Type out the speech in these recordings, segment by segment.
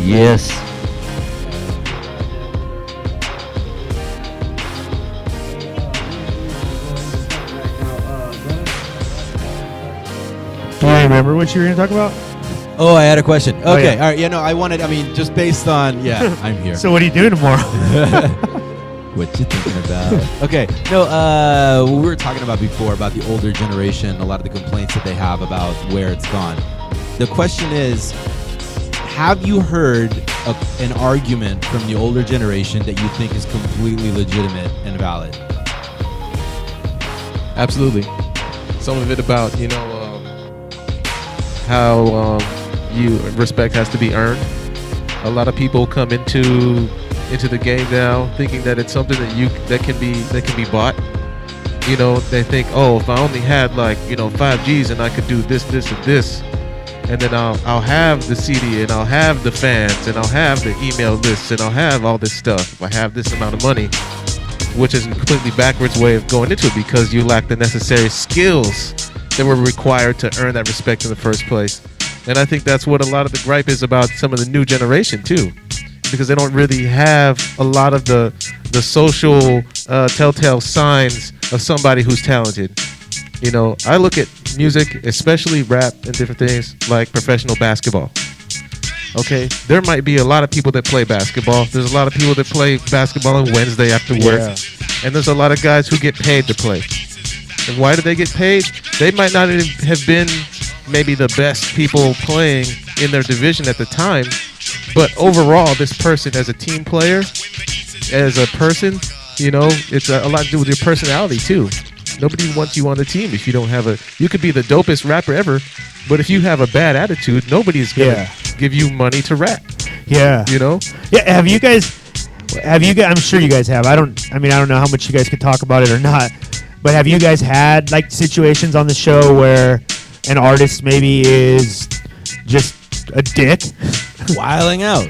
Yes. Do you remember what you were going to talk about? Oh, I had a question. Okay, Oh, yeah. all right. I mean, just based on, I'm here. So what are you doing tomorrow? What you thinking about? Okay, no, we were talking about before about the older generation, a lot of the complaints that they have about where it's gone. The question is, have you heard an argument from the older generation that you think is completely legitimate and valid? Absolutely. Some of it about, how respect has to be earned. A lot of people come into the game now thinking that it's something that can be bought. They think, oh, if I only had 5 G's and I could do this and this, and then I'll have the CD and I'll have the fans and I'll have the email lists and I'll have all this stuff if I have this amount of money, which is a completely backwards way of going into it because you lack the necessary skills that were required to earn that respect in the first place. And I think that's what a lot of the gripe is about some of the new generation too, because they don't really have a lot of the social telltale signs of somebody who's talented. I look at music, especially rap and different things, like professional basketball. Okay, there might be a lot of people that play basketball. There's a lot of people that play basketball on Wednesday after work. Yeah. And there's a lot of guys who get paid to play. And why do they get paid? They might not have been maybe the best people playing in their division at the time, but overall, this person as a team player, as a person, it's a lot to do with your personality too. Nobody wants you on the team if you don't have you could be the dopest rapper ever, but if you have a bad attitude, nobody's gonna give you money to rap. Yeah. Yeah, have you guys, I'm sure you guys have. I don't know how much you guys could talk about it or not, but have you guys had situations on the show where an artist maybe is just a dick? Wiling out.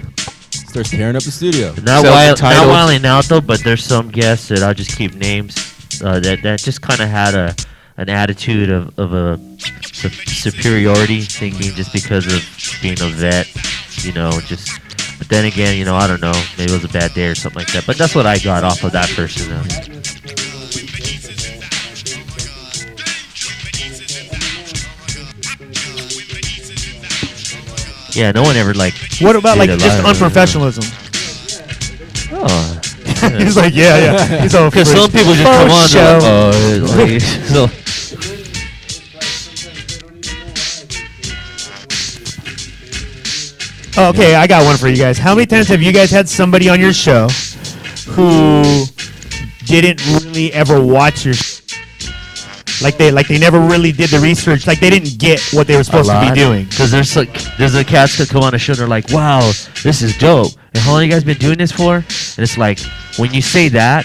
Starts tearing up the studio. Not wiling out though, but there's some guests that I'll just keep names that just kind of had an attitude of a superiority, thinking just because of being a vet, But then again, I don't know, maybe it was a bad day or something like that. But that's what I got off of that person. Yeah, no one ever What about just unprofessionalism? Oh. He's like, yeah. He's all because some people just come on. So. Okay, I got one for you guys. How many times have you guys had somebody on your show who didn't really ever watch your they never really did the research, they didn't get what they were supposed to be doing? Because there's the cats that come on the show and they're like, wow, this is dope. And how long you guys been doing this for? And it's like, when you say that,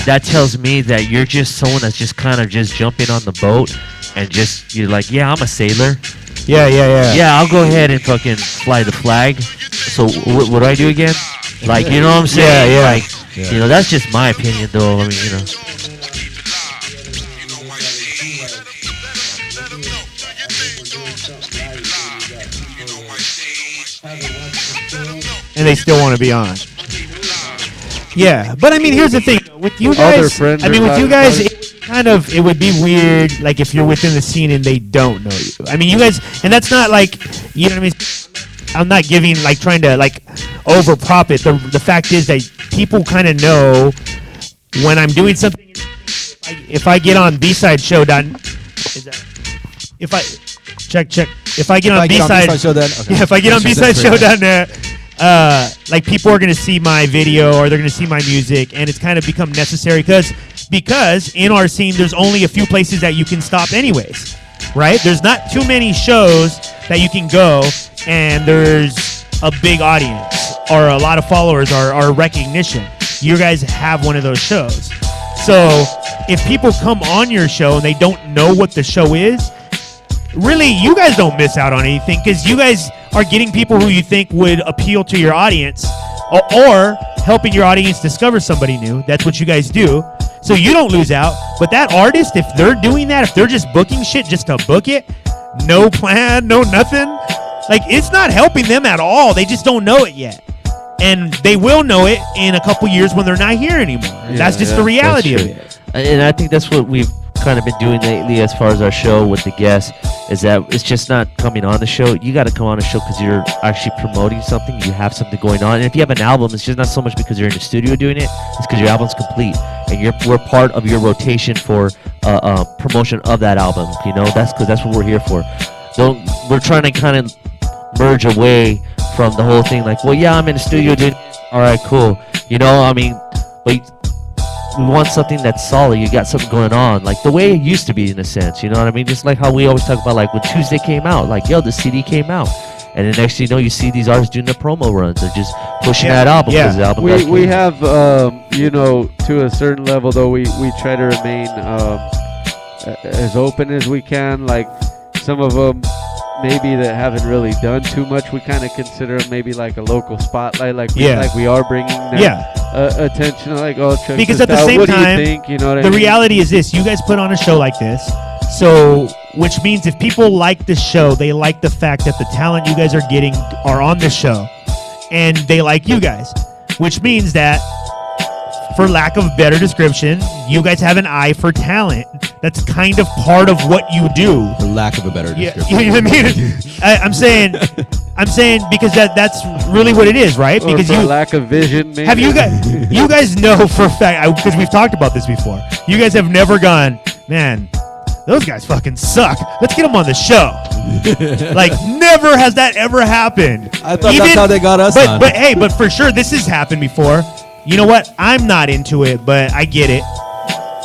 that tells me that you're just someone that's just kind of just jumping on the boat and you're like, yeah, I'm a sailor. Yeah. Yeah, I'll go ahead and fucking fly the flag. So what do I do again? You know what I'm saying? Yeah. That's just my opinion, though. I mean, And they still want to be on. Yeah, but I mean, here's the thing. With you guys, it would be weird, if you're within the scene and they don't know you. I mean, you guys, and that's not you know what I mean? I'm not giving, trying to, over-prop it. The fact is that people kind of know when I'm doing something. If I get on BSideShow, if I get on BSideShow.net, people are going to see my video or they're going to see my music, and it's kind of become necessary because in our scene there's only a few places that you can stop anyways, right? There's not too many shows that you can go and there's a big audience or a lot of followers or recognition. You guys have one of those shows. So if people come on your show and they don't know what the show is, really, you guys don't miss out on anything because you guys are getting people who you think would appeal to your audience or helping your audience discover somebody new. That's what you guys do. So you don't lose out. But that artist, if they're doing that, if they're just booking shit just to book it, no plan, no nothing, Like, it's not helping them at all. They just don't know it yet. And they will know it in a couple years when they're not here anymore. That's just the reality of it. And I think that's what we've kind of been doing lately as far as our show with the guests, is that it's just not coming on the show. You got to come on the show because you're actually promoting something. You have something going on. And if you have an album, it's just not so much because you're in the studio doing it. It's because your album's complete. And we're part of your rotation for promotion of that album. You know, that's because that's what we're here for. So we're trying to kind of merge away from the whole thing. Like, well, yeah, I'm in the studio doing it. All right, cool. You know, I mean, but we want something that's solid. You got something going on, like the way it used to be, in a sense. You know what I mean? Just like how we always talk about, like when Tuesday came out, like, yo, the CD came out, and then next thing you know, you see these artists doing the promo runs. They're just pushing that album because the album. We have, you know, to a certain level though, we try to remain as open as we can. Like some of them, maybe that haven't really done too much, we kind of consider them maybe like a local spotlight, like we are bringing them attention, like, oh, check because this at the out. same What time, do you think? You know what the I mean? reality is this: you guys put on a show like this, so which means if people like the show, they like the fact that the talent you guys are getting are on the show, and they like you guys, which means that, for lack of better description, you guys have an eye for talent. That's kind of part of what you do. For lack of a better description. You know what I mean? I'm saying because that's really what it is, right? Or Because for you lack of vision, maybe. have you guys know for a fact, because we've talked about this before. You guys have never gone, man, those guys fucking suck. Let's get them on the show. Like, never has that ever happened. I thought that's how they got us on. But hey, but for sure, this has happened before. You know what? I'm not into it, but I get it.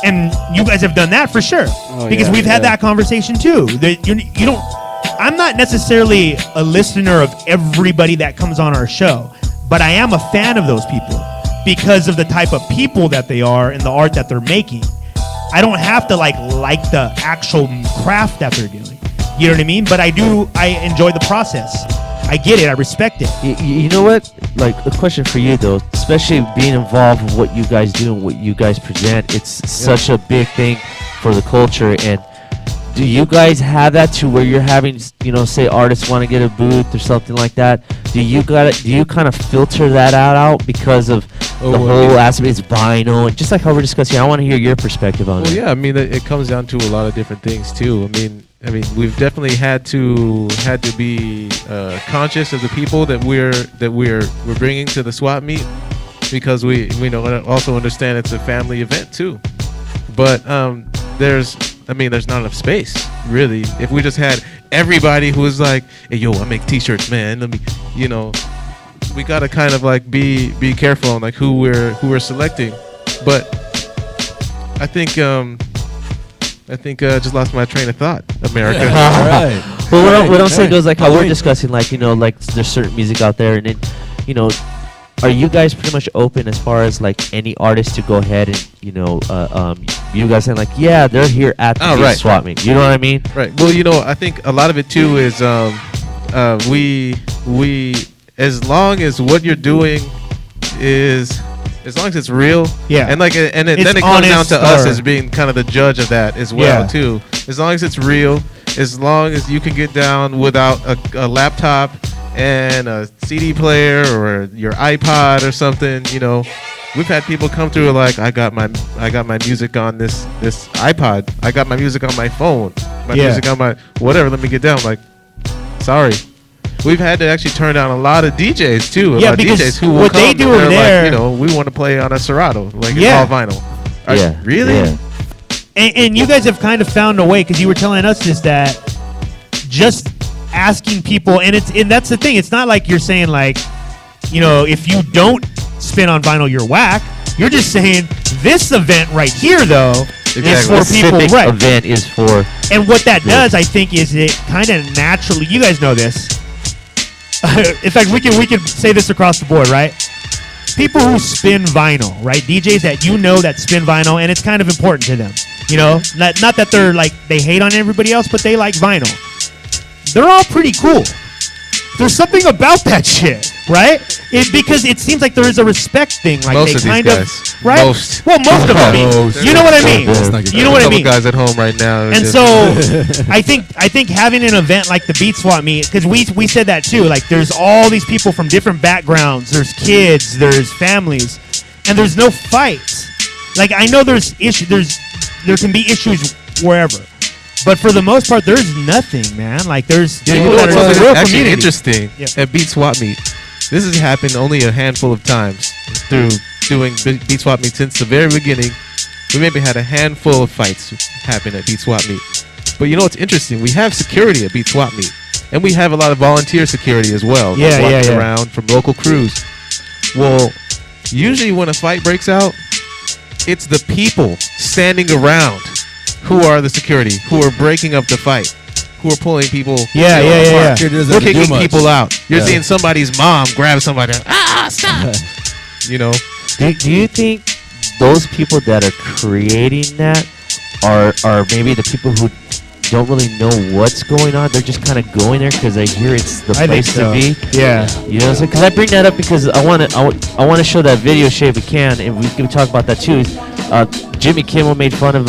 And you guys have done that for sure. Because we've had that conversation too. You don't. I'm not necessarily a listener of everybody that comes on our show, but I am a fan of those people because of the type of people that they are and the art that they're making. I don't have to like the actual craft that they're doing. You know what I mean? But I enjoy the process. I get it. I respect it. You know what? Like, a question for you, though, especially being involved with what you guys do and what you guys present, it's such a big thing for the culture. And do you guys have that to where you're having, you know, say artists want to get a booth or something like that? Do you kind of filter that out because of the whole aspect? It's vinyl, and just like how we're discussing, I want to hear your perspective on it. Well, yeah, I mean, it comes down to a lot of different things too. I mean, we've definitely had to be conscious of the people that we're bringing to the swap meet, because we know also understand it's a family event too. But there's not enough space, really. If we just had everybody who was like, hey, yo, I make t-shirts, man, let me, you know, we gotta kind of like be careful on like who we're selecting. But I think just lost my train of thought, America. All right. Well, what I'm saying goes like how we're discussing, like, you know, like there's certain music out there, and then, you know, are you guys pretty much open as far as like any artist to go ahead and, you know, you guys saying like, yeah, they're here at the swap meet. You know what I mean? Right. Well, you know, I think a lot of it too is we as long as what you're doing is, as long as it's real, and like, then it comes down to us as being kind of the judge of that as well too. As long as it's real, as long as you can get down without a laptop and a CD player or your iPod or something, you know, we've had people come through like, I got my music on this iPod, I got my music on my phone, my music on my whatever. Let me get down. I'm like, sorry. We've had to actually turn down a lot of DJs too. Yeah, because DJs who will what come they do over there, like, you know, we want to play on a Serato, like it's all vinyl. Really? Yeah. And you guys have kind of found a way, because you were telling us is that just asking people, and that's the thing. It's not like you're saying like, you know, if you don't spin on vinyl, you're whack. You're just saying this event right here, though, is for people. Right. Event is for. And what that does, I think, is it kind of naturally. You guys know this. In fact, we can say this across the board, right? People who spin vinyl, right? DJs that you know that spin vinyl, and it's kind of important to them. You know, not that they're like they hate on everybody else, but they like vinyl. They're all pretty cool. There's something about that shit. right? Because it seems like there is a respect thing. Like Most they of these kind guys. of right. Most. Well, most of them. I mean, Most. you know what I mean. Let's not get You know what I couple mean. guys at home right now. And so I think having an event like the Beat Swap Meet, because we said that too. Like there's all these people from different backgrounds. There's kids. There's families, and there's no fights. Like I know there's there can be issues wherever. But for the most part, there's nothing, man. Like there's you people know that what's are in the real actually community. interesting Yeah. at Beat Swap Meet? This has happened only a handful of times through doing Beat Swap Meet since the very beginning. We maybe had a handful of fights happen at Beat Swap Meet. But you know what's interesting? We have security at Beat Swap Meet. And we have a lot of volunteer security as well. Yeah, like walking yeah. around from local crews. Well, usually when a fight breaks out, it's the people standing around who are the security, who are breaking up the fight, who are pulling people Yeah, you know, yeah, apart. yeah. Doesn't have to do Kicking much. people out. You're Yeah. seeing somebody's mom grab somebody. Stop! You know, Do you think those people that are creating that are maybe the people who don't really know what's going on? They're just kind of going there because they hear it's the I think place so. to be. Yeah. You know what I'm saying? Because I bring that up because I want to show that video, Shay, if we can, and we can talk about that too. Jimmy Kimmel made fun of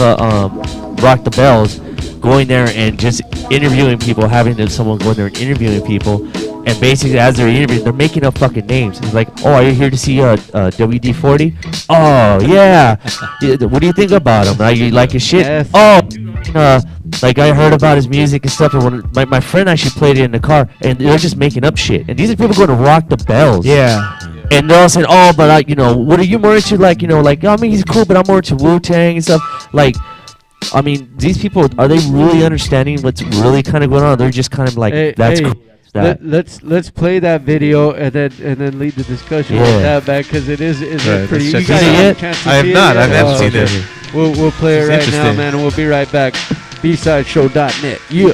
Rock the Bells going there and just interviewing people, someone going there and interviewing people, and basically as they're interviewing, they're making up fucking names. It's like, oh, are you here to see WD-40? Oh yeah. What do you think about him? Like, you like his shit? Yes. Oh, like I heard about his music and stuff, and when my friend actually played it in the car, and they're just making up shit. And these are people going to Rock the Bells. Yeah. And they're all saying, oh, but what are you more into? Like, I mean, he's cool, but I'm more into Wu-Tang and stuff. Like, I mean, these people, are they really understanding what's really kind of going on? They're just kind of like, Hey, that's hey, cool. That. let's play that video and then lead the discussion Yeah. with that back because it is Right, pretty. let's You check guys it have out. a chance to I have see it not. yet? I haven't Oh, seen okay. it. We'll play it It's right now, interesting. man, and we'll be right back. BSideShow.net. Yeah.